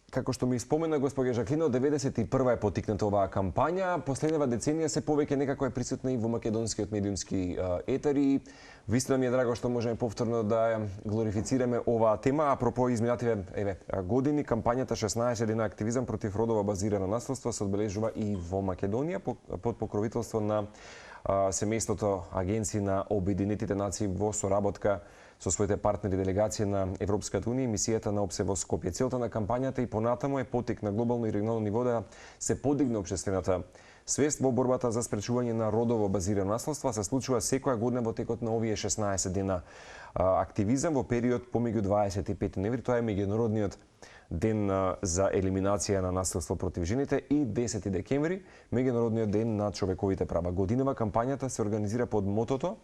Како што ми спомена госпоѓа Жаклина, од 91 е потикната оваа кампања. Последнава деценија се повеќе некако е присутна и во македонскиот медиумски етери. Вистина ми е драго што можеме повторно да глорифицираме оваа тема. Апропо изминативе години, кампањата 16 дена активизам против родово базирано насилство се одбележува и во Македонија под покровителство на семејството агенции на Обединетите нации во соработка со своите партнери делегација на Европската унија и мисијата на ОПСЕ во Скопје. Целта на кампањата и понатаму е потик на глобално и регионално ниво да се подигне општествената свест во борбата за спречување на родово базирано насилство. Се случува секоја година во текот на овие 16 дена активизам во период помеѓу 25 ноември, тоа е меѓународниот ден за елиминација на насилство против жените, и 10 декември, меѓународниот ден на човековите права. Годинава кампањата се организира под мотото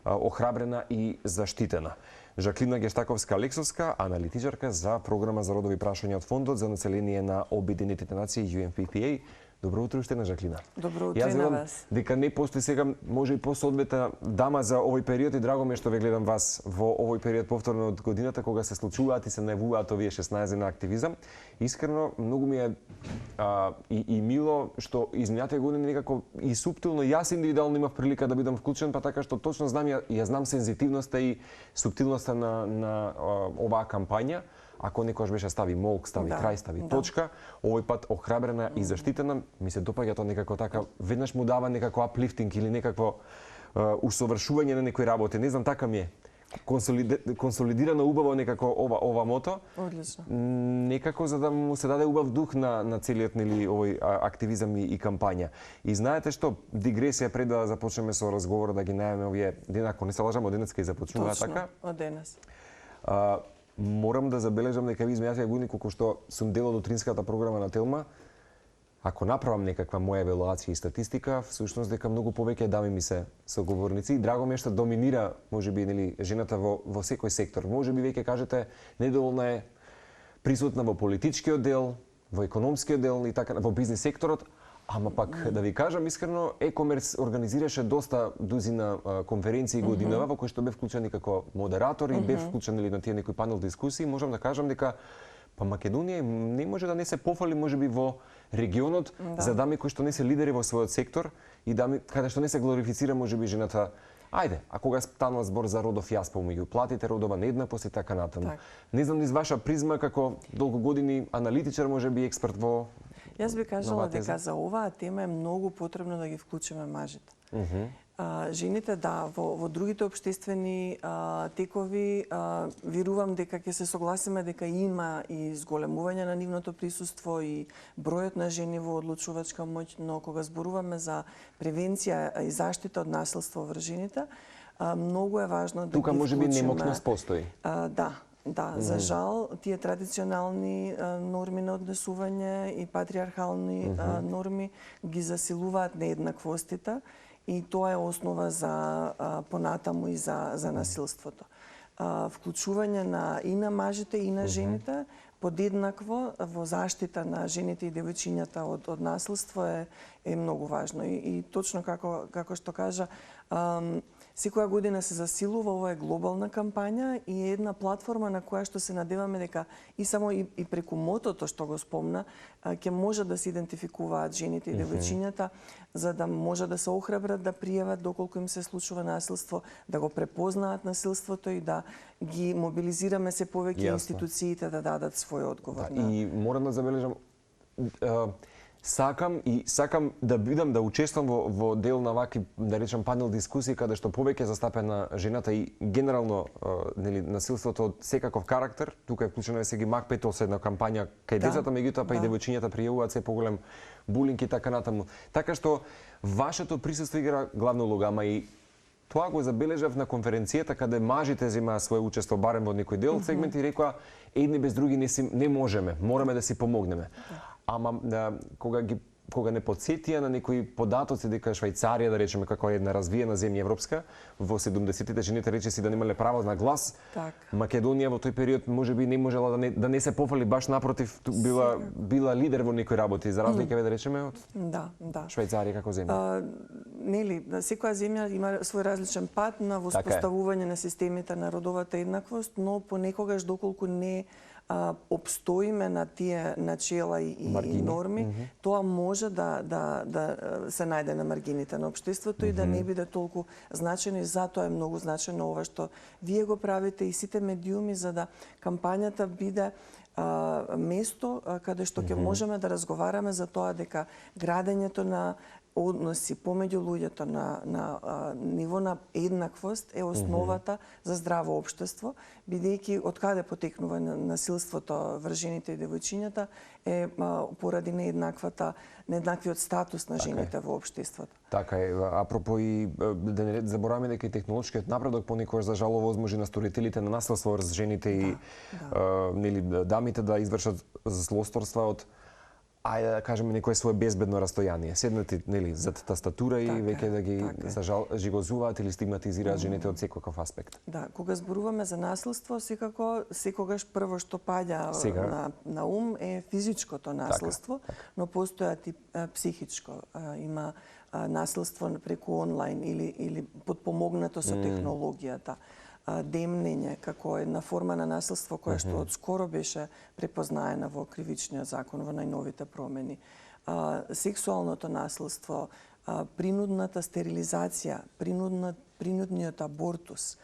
Охрабрена и заштитена. Жаклина Гештаковска-Алексовска, аналитичарка за програма за родови прашања од Фондот за население на Обединетите нации UNFPA. Добро утро уште на Жаклина. Добро утро на вас. Дека не постои сега, може и посодбета дама за овој период, и драго ме што ве гледам вас во овој период повторно од годината кога се случуваат и се најавуваат овие 16 на активизам. Искрено многу ми е и мило што изминатите години некако и суптилно, јас индивидуално имав прилика да бидам вклучен, па така што точно знам ја знам сензитивноста и суптилноста на оваа кампања. Ако некојаш беше стави молк, стави крај, стави точка, овој пат охрабрена и заштитена, ми се допаѓа тоа некако така, веднаш му дава некако аплифтинг или некакво усовршување на некои работи. Не знам, така ми е. Консолидирано убаво некако ова мото. Одлично. Некако за да му се даде убав дух на целиот овој активизам и кампања. И знаете што, дигресија пред да започнеме со разговор, да ги најавиме овие ден, ако не се лажам, од денеска и започнува така. Точно, од денес. Морам да забележам дека ви изминативе години, колку што сум дел од утринската програма на Телма, ако направам некаква моја евалуација и статистика, всушност дека многу повеќе дами ми се соговорници, и драго ми е што доминира, можеби, нели, жената во секој сектор. Можеби веќе кажете, недоволна е присутна во политичкиот дел, во економскиот дел и така, во бизнис секторот. Ама пак, да ви кажам искрено, Екомерс организираше доста дузина конференции годинава, во кои што бев вклучен и како модератор и бев вклучен на тие некои панел дискусии. Можам да кажам дека Македонија не може да не се пофали можеби во регионот за дами кои што не се лидери во својот сектор и дами каде што не се глорифицира можеби жената. Ајде, а кога станува збор за родов јас помеѓу платите, родова нееднаквост и така натаму. Не знам низ ваша призма како долго години аналитичар, можеби експерт во Јас би кажала дека за оваа тема е многу потребно да ги вклучиме мажите. Жените, во другите општествени текови, верувам дека ќе се согласиме дека има и зголемување на нивното присуство и бројот на жени во одлучувачка моќ, но кога зборуваме за превенција и заштита од насилство врз жените, многу е важно да тука можеби немокност постои. Да, за жал, тие традиционални норми на однесување и патриархални норми ги засилуваат нееднаквостите и тоа е основа за понатаму и за насилството. Вклучување и на мажите и на жените подеднакво во заштита на жените и девојчињата од насилство е многу важно. И точно како што кажа, секоја година се засилува, ова е глобална кампања и е една платформа на која што се надеваме дека и само и преку мотото што го спомна, ќе може да се идентификуваат жените и девојчињата, за да може да се охрабрат да пријават доколку им се случува насилство, да го препознаат насилството и да ги мобилизираме се повеќе институциите да дадат свој одговор. И морам да забележам, сакам да бидам, да учествам во дел на вакви, да речем, панел дискусии каде што повеќе застапена жената и генерално нели насилството од секаков карактер. Тука е вклучена сега Мак Петолс, една кампања кај децата, меѓутоа па и девојчињата пријавуваат се поголем булинг и така натаму. Така што вашето присуство игра главна улога, ама и тоа го забележав на конференцијата каде мажите земаа свое учество барем во некој дел сегмент и рекоа едни без други не можеме, мораме да си помогнеме. Ама кога не подсетија на некои податоци дека Швајцарија, да речеме, како една развиена земја европска, во 70-тите жените речиси да немале право на глас. Македонија во тој период можеби не можела да не се пофали, баш напротив, била лидер во некои работи, за разлика да речеме од Швајцарија како земја. Нели, секоја земја има свој различен пат на воспоставување на системите на родовата еднаквост, но понекогаш доколку не обстоиме на тие начела и норми, тоа може да се најде на маргините на општеството и да не биде толку значено, и затоа е многу значено ова што вие го правите и сите медиуми, за да кампањата биде место каде што ќе можеме да разговараме за тоа дека градењето на односи помеѓу луѓето на ниво на еднаквост е основата за здраво општество, бидејќи од каде потекнува насилството врз жените и девојчињата е поради нееднаквиот статус на жените во општеството. Така е. Апропо и да не забораваме дека и технолошкиот напредок понекогаш за жало возможи на сторителите на насилство врз жените и нели дамите да извршат злосторства од ајде да кажеме некое свое безбедно растојание. Седнати нели зад тастатура и веќе да ги жигозуваат или стигматизираат жените од секој аспект. Да, кога зборуваме за насилство, секогаш прво што паѓа на ум е физичкото насилство, но постојат и психичко. Има насилство преку онлайн или подпомогнато со технологијата. Демнење како една форма на насилство која што одскоро беше препознаена во кривичниот закон, во најновите промени. Сексуалното насилство, принудната стерилизација, принудниот абортус,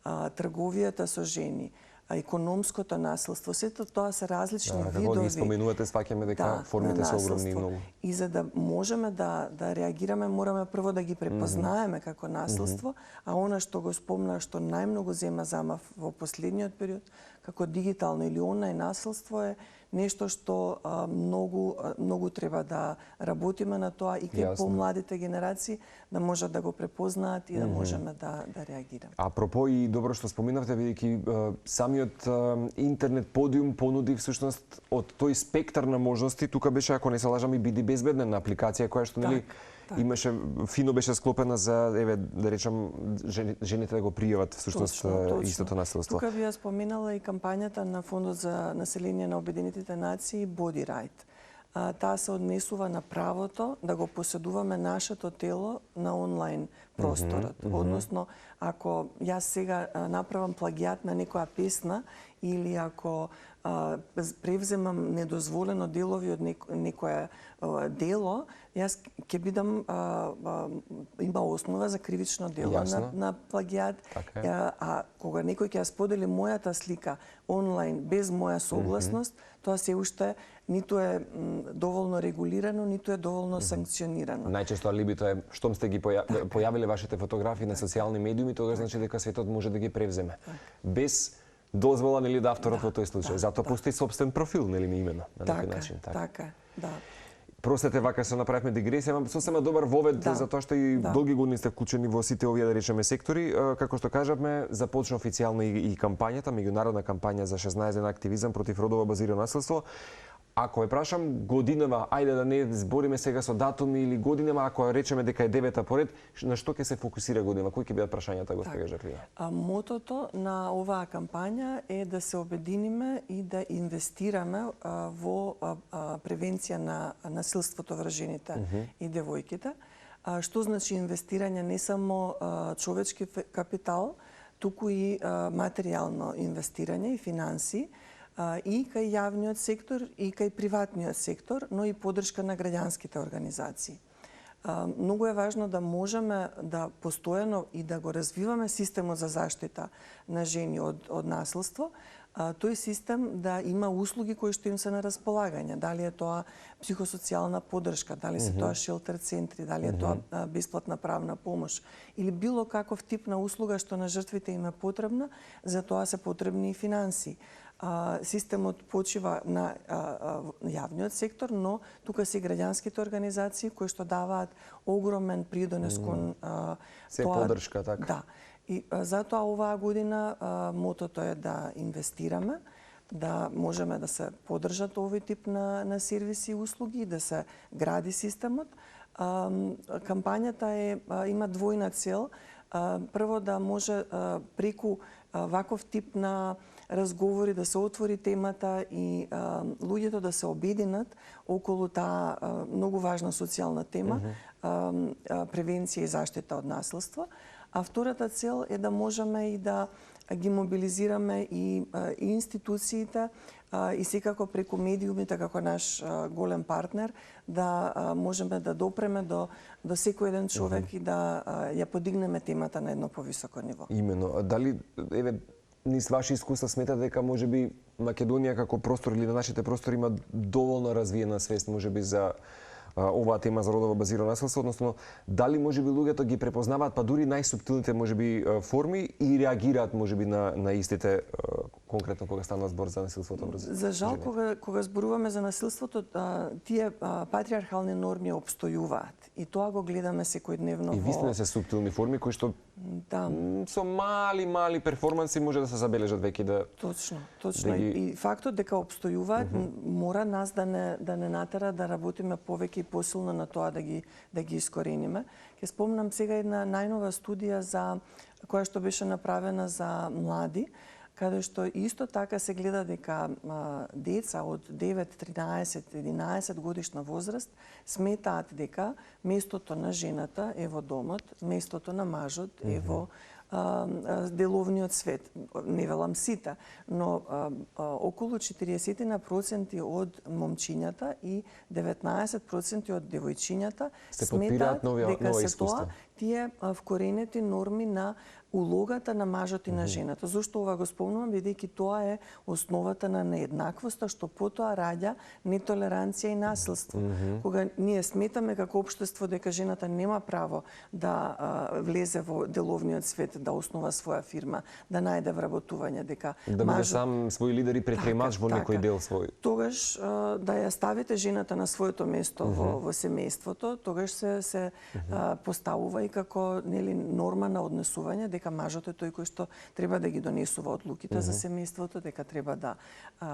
трговијата со жени, економското насилство, сето тоа се различни видови. Како ги споменувате, сваќаме дека формите се огромни и многу. И за да можеме да реагираме, мораме прво да ги препознаеме како насилство, а она што го спомна, што најмногу зема замав во последниот период, како дигитално или онлайн насилство е нешто што многу треба да работиме на тоа и кај помладите генерации да можат да го препознаат и да можеме да реагираме. Апропо и добро што споминавте, бидејќи самиот интернет подиум понуди всушност од тој спектар на можности, тука беше, ако не се лажам, и Биди безбедна апликација која што нели имаше фино беше склопена за да речам жените да го пријават всушност истото насилство. Тука би ја споменала и кампањата на Фондот за население на Обединетите нации Body Right. Таа се однесува на правото да го поседуваме нашето тело на онлайн просторот. Односно, ако јас сега направам плагијат на некоја песна или ако превземам недозволено делови од некое дело, јас ќе бидам има основа за кривично дело на плагијат. А кога некој ќе ја сподели мојата слика онлайн без моја согласност, тоа се уште ниту е доволно регулирано, ниту е доволно санкционирано. Најчесто алибито е штом сте ги појавиле вашите фотографии на социјални медиуми, тогаш значи дека светот може да ги превземе. Без дозвола нели да авторот во тој случај. Затоа постои собствен профил, нели ми имено на некој начин. Така, да. Простете, вака се направивме дигресија, ама сосема добар вовед за тоа што и долги години сте вклучени во сите овие да речеме сектори. Како што кажавме, започна официјално и кампањата, меѓународна кампања за 16 активизам против родово базирано насилство. Ако ве прашам годинава, ајде да не збориме сега со датуми или годинава, ако речеме дека е 9-та поред, на што ќе се фокусира годинава? Кои ќе бидат прашањата, госпожа Жаклина? Мотото на оваа кампања е да се обединиме и да инвестираме во превенција на насилството врз жените и девојките. Што значи инвестирање не само човечки капитал, туку и материјално инвестирање и финанси, и кај јавниот сектор и кај приватниот сектор, но и поддршка на граѓанските организации. Многу е важно да можеме да постојано и да го развиваме системот за заштита на жени од насилство, тој систем да има услуги кои што им се на располагање, дали е тоа психосоцијална поддршка, дали се тоа шелтер центри, дали е тоа бесплатна правна помош или било каков тип на услуга што на жртвите им е потребна, за тоа се потребни и финанси. Системот почива на јавниот сектор, но тука се и граѓанските организации кои што даваат огромен придонес кон се поддршка, така. Да. И затоа оваа година мотото е да инвестираме, да можеме да се поддржат овој тип на сервиси и услуги, да се гради системот. Кампањата има двојна цел. Прво да може преку ваков тип на разговори да се отвори темата и луѓето да се обединат околу таа многу важна социјална тема, превенција и заштита од насилство. А втората цел е да можеме и да ги мобилизираме и институциите и секако преку медиумите како наш голем партнер да можеме да допреме до секој еден човек и да ја подигнеме темата на едно повисоко ниво. Имено. Дали низ ваши искуства сметате дека можеби Македонија како простор или на нашите простори има доволно развиена свест можеби за оваа тема за родово базирано насилство, односно дали можеби луѓето ги препознаваат па дури најсуптилните можеби форми и реагираат можеби на истите конкретно кога станува збор за насилството врз За жал кога зборуваме за насилството, тие патриархални норми опстојуваат и тоа го гледаме секојдневно. И вистина се суптилни форми кои што со мали перформанси може да се забележат веќе да Точно. И фактот дека опстојуваат мора нас да не натера да работиме повеќе и посилно на тоа да ги искорениме. Ќе спомнам сега една најнова студија која што беше направена за млади, каде што исто така се гледа дека деца од 9, 13, 11 годишна возраст сметаат дека местото на жената е во домот, местото на мажот е во деловниот свет. Не велам сите, но околу 40% од момчињата и 19% од девојчињата сметаат дека се тоа тие вкоренети норми на улогата на мажот и на жената. Зошто ова го спомнувам? Бидејќи тоа е основата на нееднаквоста, што потоа раѓа нетолеранција и насилство. Кога ние сметаме како општество дека жената нема право да влезе во деловниот свет, да основа своја фирма, да најде вработување, дека да биде сам свој лидер и предприемач во некој дел свој. Тогаш да ја ставите жената на своето место во семејството, тогаш се поставува и како норма на однесување дека мажот е тој кој што треба да ги донесува одлуките за семејството, дека треба да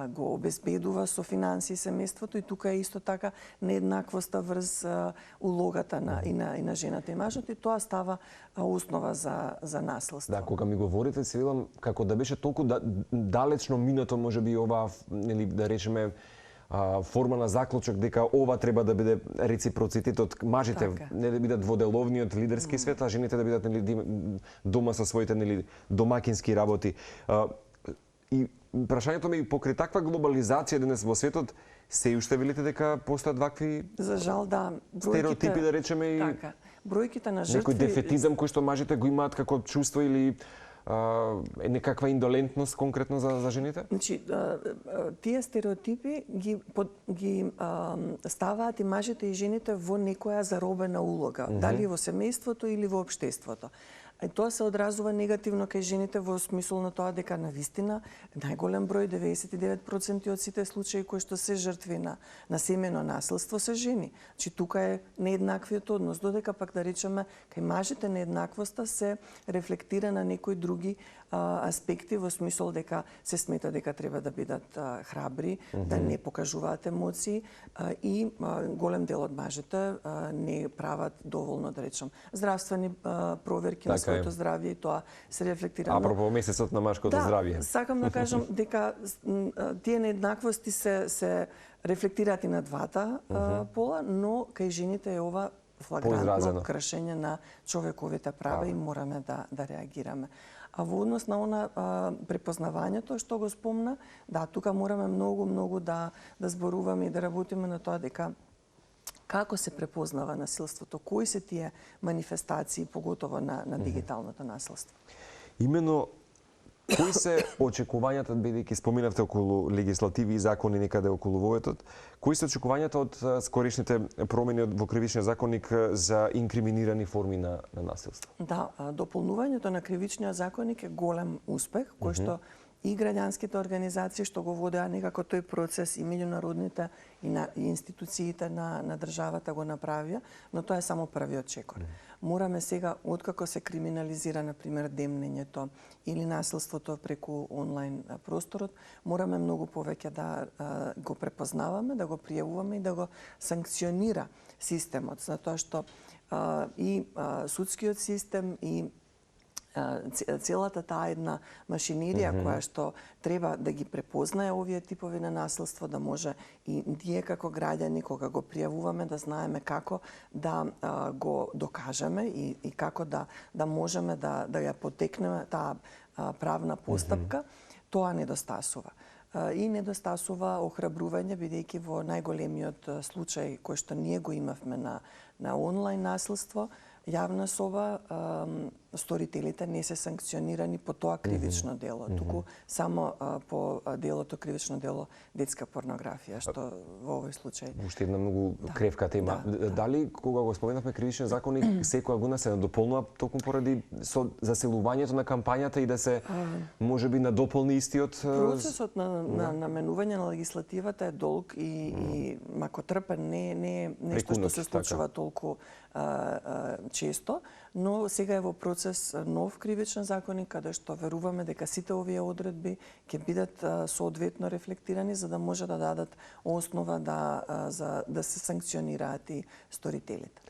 го обезбедува со финансии семејството и тука е исто така нееднаквоста врз улогата и на жената и мажот и тоа става основа за насилство. Да, кога ми говорите, се видам како да беше толку далечно минато можеби оваа, нели да речеме, форма на заклучок дека ова треба да биде реципроцитетот, мажите не да бидат во деловниот лидерски свет, а жените да бидат дома со своите домакински работи. И прашањето ми покрај таква глобализација денес во светот, се уште велите дека постојат вакви за жал стереотипи да речеме и бројките на жртви, некој дефетизам кој што мажите го имаат како чувство или некаква индолентност конкретно за жените? Значи, тие стереотипи ги ставаат и мажите и жените во некоја заробена улога, дали во семејството или во општеството. И тоа се одразува негативно кај жените во смисол на тоа дека навистина најголем број 99% од сите случаи кои што се жртви на семено насилство се жени. Значи тука е нееднаквиот однос, додека пак да речеме кај мажите нееднаквоста се рефлектира на некои други аспекти во смисол дека се смета дека треба да бидат храбри, да не покажуваат емоции и голем дел од мажите не прават доволно да речем здравствени проверки на своето здравје и тоа се рефлектира. Апропо месецот на машкото здравје. Сакам да кажам дека тие нееднаквости се рефлектираат и на двата пола, но кај жените е ова флагрантно кршење на човековите права и мораме да реагираме. А во однос на препознавањето што го спомна, тука мораме многу да зборуваме и да работиме на тоа дека како се препознава насилството, кои се тие манифестации, поготово на дигиталното насилство. Имено, кои се очекувањата, бидејќи споминавте околу легислативи и закони некаде околу воветот, кои се очекувањата од скорешните промени во кривичниот законник за инкриминирани форми на насилство? Да, дополнувањето на кривичниот законник е голем успех, кој што и граѓанските организации што го водеа некако тој процес и меѓународните и институциите на државата го направија, но тоа е само првиот чекор. Мораме сега, откако се криминализира, например, демнењето или насилството преку онлайн просторот, мораме многу повеќе да го препознаваме, да го пријавуваме и да го санкционира системот, затоа што и судскиот систем и целата таа една машинерија која што треба да ги препознае овие типови на насилство, да може и ние како граѓани кога го пријавуваме да знаеме како да го докажеме и како да можеме да ја потекнеме таа правна постапка, тоа недостасува. и недостасува охрабрување, бидејќи во најголемиот случај кој што ние го имавме на онлайн насилство, јавна соба, сторителите не се санкционирани по тоа кривично дело, туку само по делото кривично дело детска порнографија, што во овој случај. Уште една многу кревка тема. Дали кога го споменавме кривичен законник, секоја година се надополнува токму поради со засилувањето на кампањата и да се можеби надополни истиот процесот на наменување на легислативата е долг и макотрпен, не е нешто што се случува толку често, но сега е во процес нов кривичен законник, каде што веруваме дека сите овие одредби ќе бидат соодветно рефлектирани за да може да дадат основа да се санкционираат и сторителите.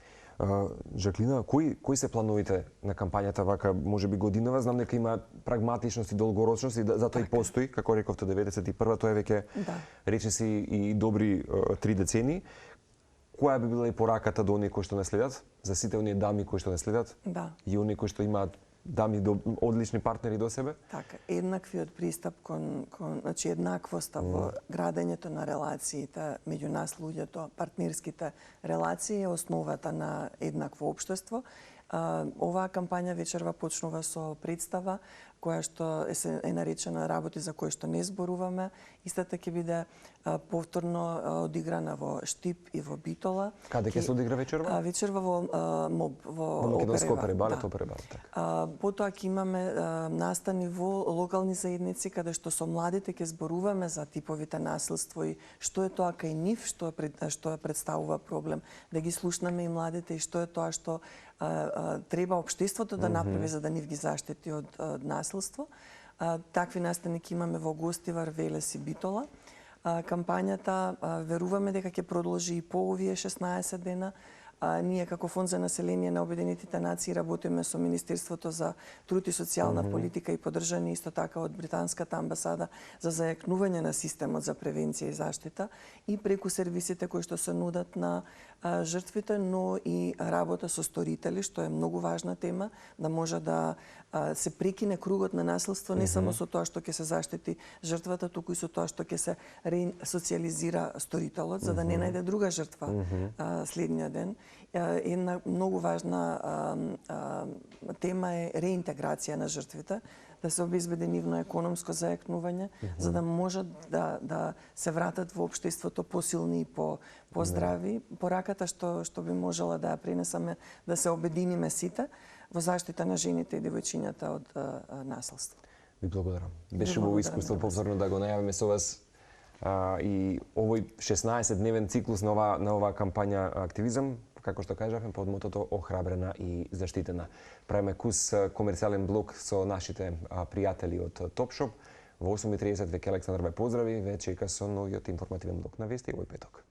Жаклина, кои се плановите на кампањата вака, можеби годинава? Знам дека има прагматичност и долгорочност и затоа и постои, како рековте 91-та, тоа е веќе речиси и добри 3 децении. Која би била и пораката до оние кои што не следат, за сите оние дами кои што не следат? Да. И оние кои што имаат дами одлични партнери до себе? Така, еднаквиот пристап значи еднаквоста во градењето на релациите меѓу нас луѓето, партнерските релации е основата на еднакво општество. Оваа кампања вечерва почнува со представа која што е наречена работи за кои што не зборуваме. Истата ќе биде повторно одиграна во Штип и во Битола. Каде ќе се одигра вечерва? Вечерва во МОБ, во Македонско Оперева. Оперева, така. Потоа ќе имаме настани во локални заедници каде што со младите ќе зборуваме за типовите насилство и што е тоа кај нив, што представува проблем, да ги слушнаме и младите и што е тоа што треба општеството да направи за да нив ги заштити од насилство. Такви настани ќе имаме во Гостивар, Велес и Битола. Кампањата веруваме дека ќе продолжи и по овие 16 дена. Ние како Фонд за население на Обединетите нации работиме со Министерството за труд и социјална политика и поддржани исто така од британската амбасада за зајакнување на системот за превенција и заштита и преку сервисите кои што се нудат на жртвите, но и работа со сторители, што е многу важна тема, да може да се прекине кругот на насилство не само со тоа што ќе се заштити жртвата, туку и со тоа што ќе се социализира сторителот за да не најде друга жртва следниот ден. Една многу важна тема е реинтеграција на жртвите, да се обезбеди нивно економско зајакнување, за да можат да се вратат во општеството посилни и поздрави. Пораката што би можела да ја пренесаме, да се обединиме сите во заштита на жените и девојчињата од насилство. Ви благодарам. Беше убаво искуство повторно да го најавиме со вас и овој 16-дневен циклус на оваа кампања активизам, како што кажавме, под мотото охрабрена и заштитена. Правиме кус комерцијален блок со нашите пријатели од Топшоп. Во 8:30 веќе Александар ве поздрави, ве чека со новиот информативен блок на вести овој петок.